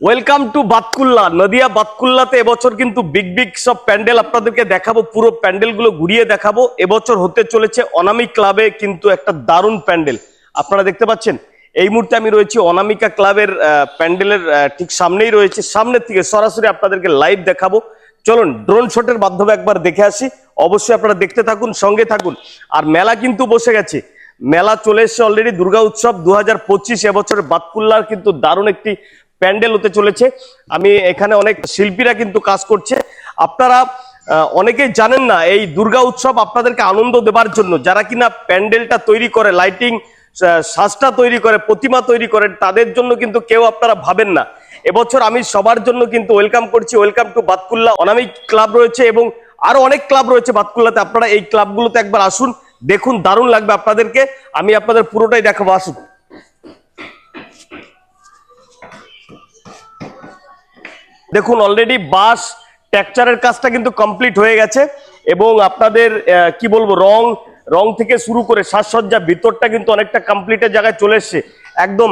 Welcome to Batkulla. Nadia বাতকুল্লাতে এবছর কিন্তু বিগ বিগ সব প্যান্ডেল আপনাদেরকে দেখাবো, পুরো প্যান্ডেলগুলো ঘুরিয়ে দেখাবো। এবছর হতে চলেছে অনামিক ক্লাবে কিন্তু একটা দারুণ প্যান্ডেল আপনারা দেখতে পাচ্ছেন। এই মুহূর্তে আমি রয়েছি অনামিকা ক্লাবের প্যান্ডেলের ঠিক সামনেই রয়েছে। সামনের থেকে সরাসরি আপনাদেরকে লাইভ দেখাবো। চলুন ড্রোন শটের মাধ্যমে একবার দেখে আসি। অবশ্যই আপনারা দেখতে থাকুন, সঙ্গে থাকুন। আর মেলা কিন্তু বসে গেছে, মেলা চলে এসছে অলরেডি। দুর্গা উৎসব 2025 এবছরের বাতকুল্লার কিন্তু দারুণ একটি প্যান্ডেল হতে চলেছে। আমি এখানে অনেক শিল্পীরা কিন্তু কাজ করছে। আপনারা অনেকেই জানেন না, এই দুর্গা উৎসব আপনাদেরকে আনন্দ দেবার জন্য যারা কিনা প্যান্ডেলটা তৈরি করে, লাইটিং সাজটা তৈরি করে, প্রতিমা তৈরি করেন, তাদের জন্য কিন্তু কেউ আপনারা ভাবেন না। এবছর আমি সবার জন্য কিন্তু ওয়েলকাম করছি। Welcome to Batkulla. Anamik club রয়েছে এবং আরো অনেক ক্লাব রয়েছে বাতকুল্লাতে। আপনারা এই ক্লাবগুলোতে একবার আসুন, দেখুন, দারুণ লাগবে আপনাদেরকে। আমি আপনাদের পুরোটাই দেখাবো, আসুন। দেখুন অলরেডি বাস টেক্সচারের কাজটা কিন্তু কমপ্লিট হয়ে গেছে এবং আপনাদের কি বলবো, রং থেকে শুরু করে সাজসজ্জা ভিতরটা কিন্তু অনেকটা কমপ্লিটের জায়গায় চলে এসছে। একদম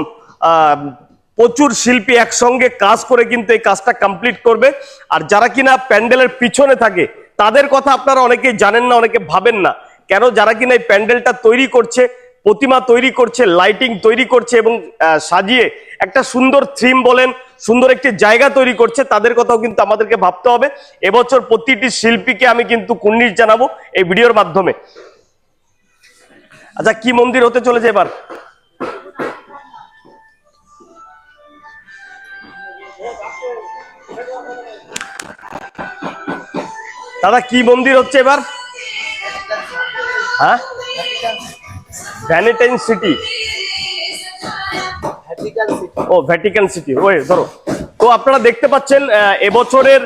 প্রচুর শিল্পী একসঙ্গে কাজ করে কিন্তু এই কাজটা কমপ্লিট করবে। আর যারা কিনা প্যান্ডেলের পিছনে থাকে তাদের কথা আপনারা অনেকেই জানেন না, অনেকে ভাবেন না। কেন? যারা কিনা এই প্যান্ডেলটা তৈরি করছে, প্রতিমা তৈরি করছে, লাইটিং তৈরি করছে এবং সাজিয়ে একটা সুন্দর থিম বলেন, সুন্দর একটি জায়গা তৈরি করছে, তাদের কথাও কিন্তু আমাদেরকে ভাবতে হবে। এবছর প্রতিটি শিল্পীকে আমি কিন্তু কুর্নিশ জানাবো এই ভিডিওর মাধ্যমে। আচ্ছা, কি মন্দির হতে চলেছে এবার? দাদা, কি মন্দির হচ্ছে এবার? হ্যাঁ, ভ্যাটিকান সিটি। ও, ভ্যাটিকান সিটি। ওই ধরো। তো আপনারা দেখতে পাচ্ছেন এবছরের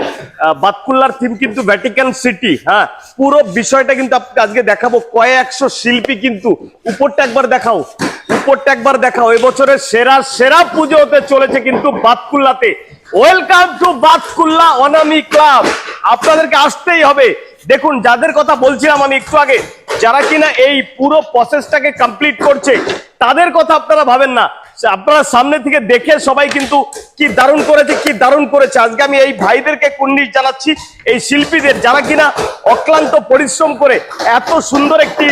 বাতকুল্লার থিম কিন্তু ভ্যাটিকান সিটি। হ্যাঁ, পুরো বিষয়টা কিন্তু আজকে দেখাবো। কয়েকশো শিল্পী কিন্তু। উপরটা একবার দেখাও, উপরটা একবার দেখাও। এবছরের সেরা পুজো হতে চলেছে কিন্তু বাতকুল্লাতে। Welcome to Batkulla Anamik club. আপনাদেরকে আসতেই হবে। দেখুন, যাদের কথা বলছিলাম আমি একটু আগে, যারা কিনা এই পুরো প্রসেসটাকে কমপ্লিট করছে, তাদের কথা আপনারা ভাবেন না। আপনারা সামনে থেকে দেখে সবাই কিন্তু কি দারুণ করেছে, কি দারুণ করেছে। আজকে আমি এই ভাইদেরকে কুর্নিশ জানাচ্ছি, এই শিল্পীদের, যারা কিনা অক্লান্ত পরিশ্রম করে এত সুন্দর একটি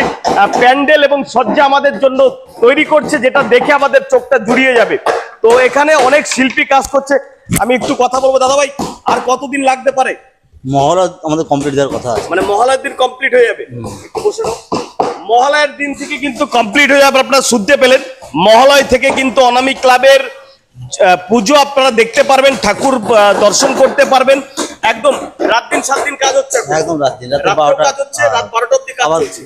প্যান্ডেল এবং সজ্জা আমাদের জন্য তৈরি করছে, যেটা দেখে আমাদের চোখটা জুড়িয়ে যাবে। তো এখানে অনেক শিল্পী কাজ করছে। আমি একটু কথা বলবো। দাদা ভাই, আর কতদিন লাগতে পারে? মহড়া আমাদের কমপ্লিট দেওয়ার কথা আছে, মানে মহালয়ার দিন কমপ্লিট হয়ে যাবে। একটু বসে নাও। মহালয়ার দিন থেকে কিন্তু কমপ্লিট হয়ে যাবে। আপনারা শুনতে পেলেন, মহালয় থেকে কিন্তু অনামিক ক্লাবের পুজো আপনারা দেখতে পারবেন, ঠাকুর দর্শন করতে পারবেন। একদম রাত দিন 7 দিন কাজ হচ্ছে। একদম রাত দিন, রাত রাত 12টা কাজ হচ্ছে, রাত 12টা অবধি কাজ হচ্ছে।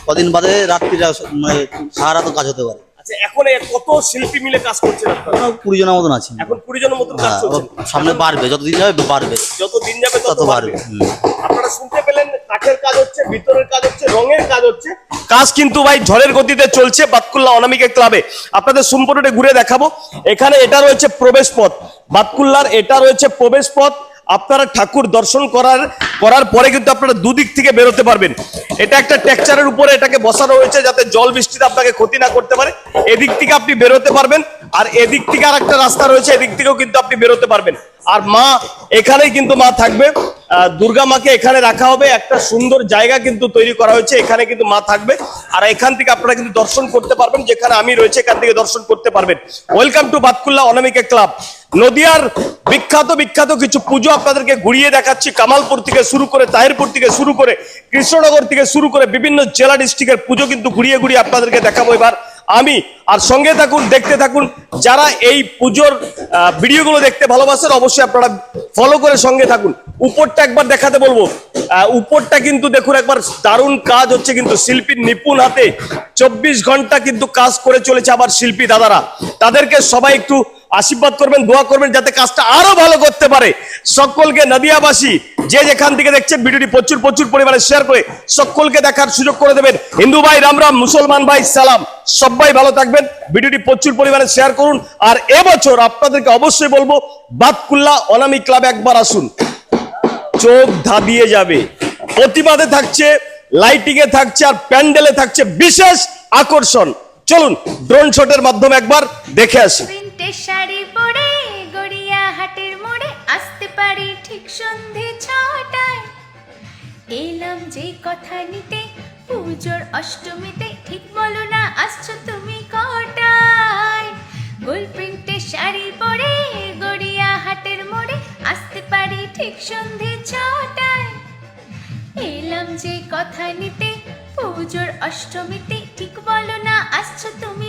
কদিন বাদে রাত্রিটা মানে সারা রাত কাজ হতে পারে। আচ্ছা, এখন কত শিল্পী মিলে কাজ করছেন আপনারা? 20 জনের মতন আছে এখন 20 জনের মতন কাজ চলছে। সামনে বাড়বে, যতদিন যাবে বাড়বে, যত দিন যাবে তত তত বাড়বে। বাড়বে। আপনারা শুনতে পেলেন, কাঠের কাজ হচ্ছে, ভিতরের কাজ হচ্ছে, রঙের কাজ হচ্ছে। কাজ কিন্তু ভাই ঝড়ের গতিতে চলছে বাতকুল্লা অনামিকা ক্লাবে। আপনাদের সম্পূর্ণটা ঘুরে দেখাবো। এখানে এটা রয়েছে প্রবেশ পথ বাতকুল্লার, এটা রয়েছে প্রবেশ পথ। আপনারা ঠাকুর দর্শন করার পরে কিন্তু আপনারা দুদিক থেকে বেরোতে পারবেন। এটা একটা টেক্সচারের উপরে এটাকে বসানো হয়েছে যাতে জল বৃষ্টিতে আপনাকে ক্ষতি না করতে পারে। এদিক থেকে আপনি বেরোতে পারবেন, আর এদিক থেকে আর একটা রাস্তা রয়েছে, এদিক থেকেও কিন্তু আপনি বেরোতে পারবেন। আর মা এখানেই কিন্তু মা থাকবে। দুর্গা মাকে এখানে রাখা হবে, একটা সুন্দর জায়গা কিন্তু তৈরি করা হয়েছে, এখানে কিন্তু মা থাকবে। আর এখান থেকে আপনারা কিন্তু দর্শন করতে পারবেন, যেখানে আমি রয়েছে এখান থেকে দর্শন করতে পারবেন। Welcome to Batkulla Anamika club. নদিয়ার বিখ্যাত কিছু পুজো আপনাদেরকে ঘুরিয়ে দেখাচ্ছি। কামালপুর থেকে শুরু করে, তাহিরপুর থেকে শুরু করে, কৃষ্ণনগর থেকে শুরু করে বিভিন্ন জেলা ডিস্ট্রিক্টের পুজো কিন্তু ঘুরিয়ে আপনাদেরকে দেখাবো এবার আমি। আর সঙ্গে থাকুন, দেখতে থাকুন। যারা এই পুজোর ভিডিওগুলো দেখতে ভালোবাসেন, অবশ্যই আপনারা ফলো করে সঙ্গে থাকুন। উপরটা একবার দেখাতে বলবো। উপরটা কিন্তু দেখুন একবার, দারুণ কাজ হচ্ছে কিন্তু শিল্পীর নিপুণ হাতে। 24 ঘন্টা কিন্তু কাজ করে চলেছে আবার শিল্পী দাদারা। তাদেরকে সবাই একটু আশীর্বাদ করবেন, দোয়া করবেন যাতে কাজটা আরো ভালো করতে পারে। সকলকে নদিয়াবাসী যে যেখান থেকে দেখছেন ভিডিওটি প্রচুর পরিমাণে শেয়ার করে সকলকে দেখার সুযোগ করে দেবেন। হিন্দু ভাই রাম রাম, মুসলমান ভাই সালাম। সবাই ভালো থাকবেন। ভিডিওটি প্রচুর পরিমাণে শেয়ার করুন। আর এবছর আপনাদেরকে অবশ্যই বলবো, বাতকুল্লা অনামিক ক্লাবে একবার আসুন, চোখ ধাঁধিয়ে যাবে। প্রতিবাদে থাকছে, লাইটিং এ থাকছে, আর প্যান্ডেলে থাকছে বিশেষ আকর্ষণ। চলুন ড্রোন শটের মাধ্যমে একবার দেখে আসি। শাড়ি পরে গড়িয়া হাট হাটের মোড়ে আসতে পারি ঠিক সন্ধে 6টায়। এলাম যে কথা নিতে পুজোর অষ্টমীতে, ঠিক বলো না আসছো তুমি কটায়? গোল প্রিন্টের শাড়ি পরে গড়িয়া হাটের মোড়ে আসতে পারি ঠিক সন্ধে 6টায়। এলাম যে কথা নিতে পুজোর অষ্টমীতে, ঠিক বলো না আসছো তুমি